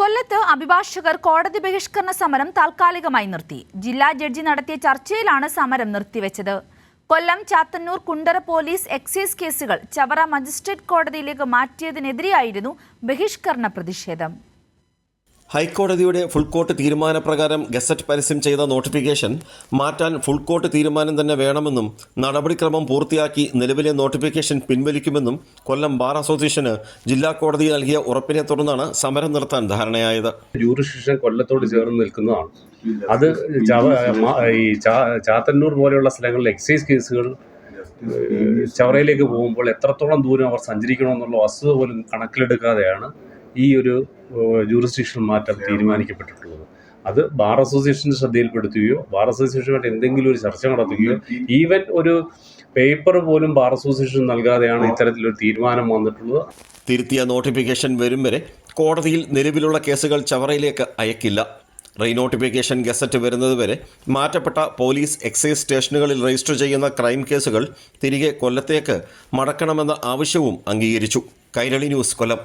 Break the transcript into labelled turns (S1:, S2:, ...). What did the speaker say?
S1: കൊല്ലത്ത് അഭിഭാഷകർ കോടതി ബഹിഷ്കരണ സമരം താൽക്കാലികമായി നിർത്തി. ജില്ലാ ജഡ്ജി നടത്തിയ ചർച്ചയിലാണ് സമരം നിർത്തിവെച്ചത്. കൊല്ലം ചാത്തന്നൂർ കുണ്ടറ പോലീസ് എക്സൈസ് കേസുകൾ ചവറ മജിസ്ട്രേറ്റ് കോടതിയിലേക്ക് മാറ്റിയതിനെതിരെയായിരുന്നു ബഹിഷ്കരണ പ്രതിഷേധം.
S2: ഹൈക്കോടതിയുടെ ഫുൾ കോർട്ട് തീരുമാനപ്രകാരം ഗസറ്റ് പരസ്യം ചെയ്ത നോട്ടിഫിക്കേഷൻ മാറ്റാൻ ഫുൾ കോർട്ട് തീരുമാനം തന്നെ വേണമെന്നും നടപടിക്രമം പൂർത്തിയാക്കി നിലവിലെ നോട്ടിഫിക്കേഷൻ പിൻവലിക്കുമെന്നും കൊല്ലം ബാർ അസോസിയേഷന് ജില്ലാ കോടതി നൽകിയ ഉറപ്പിനെ തുടർന്നാണ് സമരം നിർത്താൻ ധാരണയായത്.
S3: ജൂറിസ്ഡിക്ഷൻ കൊല്ലത്തോട് ചേർന്ന് നിൽക്കുന്നതാണ്. അത് ഈ ചാത്തന്നൂർ പോലെയുള്ള സ്ഥലങ്ങളിൽ എക്സൈസ് കേസുകൾ ചവറയിലേക്ക് പോകുമ്പോൾ എത്രത്തോളം ദൂരം അവർ സഞ്ചരിക്കണമെന്നുള്ള വസ്തുത പോലും കണക്കിലെടുക്കാതെയാണ് ഈ ഒരു ജൂറിസ്ഡിക്ഷൻ മാറ്റം തീരുമാനിക്കപ്പെട്ടിട്ടുള്ളത്. അത് ബാർ അസോസിയേഷൻ്റെ ശ്രദ്ധയിൽപ്പെടുത്തുകയോ ബാർ അസോസിയേഷനുമായിട്ട് എന്തെങ്കിലും ഒരു ചർച്ച നടത്തുകയോ ഈവൻ ഒരു പേപ്പർ പോലും ബാർ അസോസിയേഷൻ നൽകാതെയാണ് ഇത്തരത്തിലൊരു തീരുമാനം വന്നിട്ടുള്ളത്.
S2: തിരുത്തിയ നോട്ടിഫിക്കേഷൻ വരും വരെ കോടതിയിൽ നിലവിലുള്ള കേസുകൾ ചവറയിലേക്ക് അയക്കില്ല. റീനോട്ടിഫിക്കേഷൻ ഗസറ്റ് വരുന്നതുവരെ മാറ്റപ്പെട്ട പോലീസ് എക്സൈസ് സ്റ്റേഷനുകളിൽ രജിസ്റ്റർ ചെയ്യുന്ന ക്രൈം കേസുകൾ തിരികെ കൊല്ലത്തേക്ക് മടക്കണമെന്ന ആവശ്യവും അംഗീകരിച്ചു. കൈരളി ന്യൂസ്, കൊല്ലം.